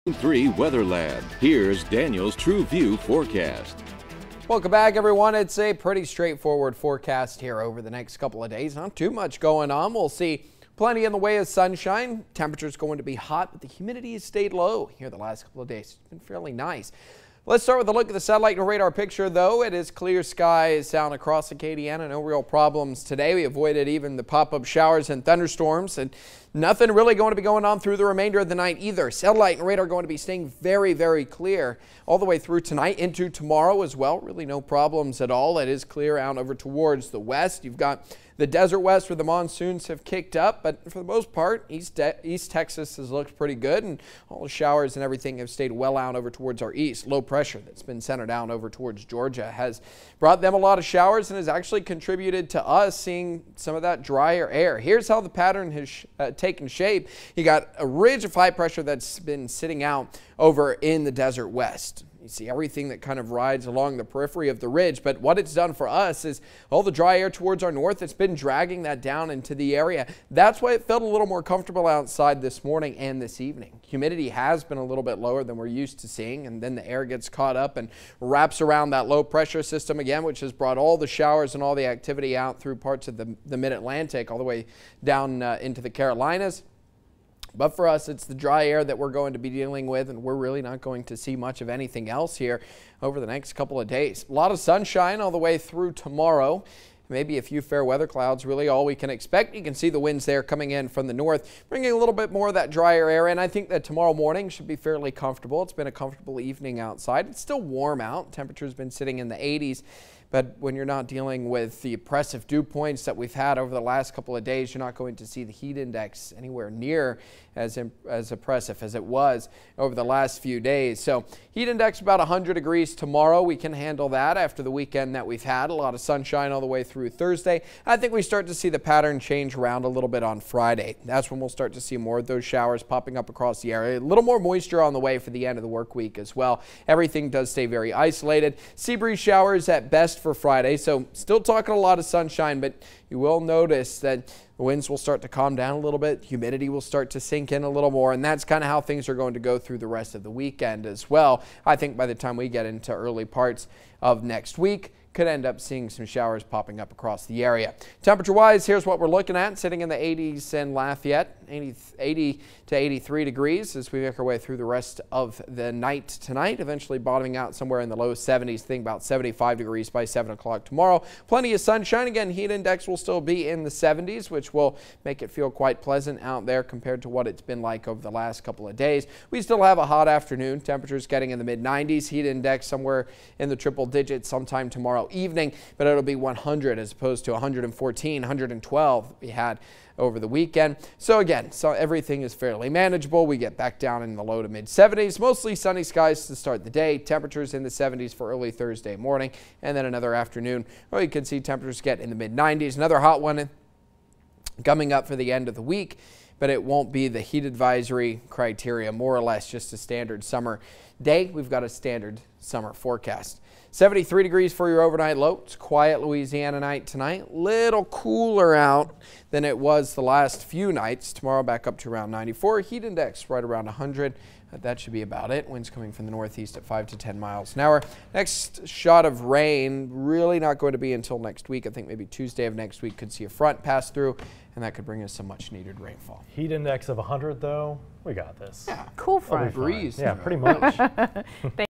3 Weather Lab. Here's Daniel's True View forecast. Welcome back, everyone. It's a pretty straightforward forecast here over the next couple of days. Not too much going on. We'll see plenty in the way of sunshine. Temperature's going to be hot, but the humidity has stayed low here the last couple of days. It's been fairly nice. Let's start with a look at the satellite and radar picture, though. It is clear skies down across Acadiana. No real problems today. We avoided even the pop-up showers and thunderstorms, and nothing really going to be going on through the remainder of the night either. Satellite and radar going to be staying very, very clear all the way through tonight into tomorrow as well. Really no problems at all. It is clear out over towards the west. You've got the desert west where the monsoons have kicked up, but for the most part, East Texas has looked pretty good, and all the showers and everything have stayed well out over towards our east. Low pressure that's been centered out over towards Georgia has brought them a lot of showers and has actually contributed to us seeing some of that drier air. Here's how the pattern has taken shape. You got a ridge of high pressure that's been sitting out over in the desert west. You see everything that kind of rides along the periphery of the ridge, but what it's done for us is all the dry air towards our north, it's been dragging that down into the area. That's why it felt a little more comfortable outside this morning and this evening. Humidity has been a little bit lower than we're used to seeing, and then the air gets caught up and wraps around that low pressure system again, which has brought all the showers and all the activity out through parts of the mid-Atlantic all the way down into the Carolinas. But for us, it's the dry air that we're going to be dealing with, and we're really not going to see much of anything else here over the next couple of days. A lot of sunshine all the way through tomorrow. Maybe a few fair weather clouds, really all we can expect. You can see the winds there coming in from the north, bringing a little bit more of that drier air in. I think that tomorrow morning should be fairly comfortable. It's been a comfortable evening outside. It's still warm out. Temperature's been sitting in the 80s. But when you're not dealing with the oppressive dew points that we've had over the last couple of days, you're not going to see the heat index anywhere near as oppressive as it was over the last few days. So heat index about 100 degrees tomorrow. We can handle that after the weekend that we've had. A lot of sunshine all the way through Thursday. I think we start to see the pattern change around a little bit on Friday. That's when we'll start to see more of those showers popping up across the area. A little more moisture on the way for the end of the work week as well. Everything does stay very isolated. Sea breeze showers at best for Friday, so still talking a lot of sunshine, but you will notice that the winds will start to calm down a little bit. Humidity will start to sink in a little more, and that's kind of how things are going to go through the rest of the weekend as well. I think by the time we get into early parts of next week, could end up seeing some showers popping up across the area. Temperature-wise, here's what we're looking at, sitting in the 80s in Lafayette, 80 to 83 degrees as we make our way through the rest of the night tonight, eventually bottoming out somewhere in the low 70s, think about 75 degrees by 7 o'clock tomorrow. Plenty of sunshine. Again, heat index will still be in the 70s, which will make it feel quite pleasant out there compared to what it's been like over the last couple of days. We still have a hot afternoon. Temperatures getting in the mid-90s. Heat index somewhere in the triple digits sometime tomorrow evening, but it'll be 100 as opposed to 114, 112 we had over the weekend. So again, everything is fairly manageable. We get back down in the low to mid 70s, mostly sunny skies to start the day. Temperatures in the 70s for early Thursday morning, and then another afternoon where you can see temperatures get in the mid 90s. Another hot one coming up for the end of the week, but it won't be the heat advisory criteria, more or less just a standard summer day. We've got a standard summer forecast. 73 degrees for your overnight low. It's quiet Louisiana night tonight. Little cooler out than it was the last few nights. Tomorrow back up to around 94. Heat index right around 100. That should be about it. Winds coming from the northeast at 5 to 10 miles an hour. Next shot of rain really not going to be until next week. I think maybe Tuesday of next week could see a front pass through, and that could bring us some much needed rainfall. Heat index of 100 though, we got this. Yeah, cool front breeze. Yeah, pretty much.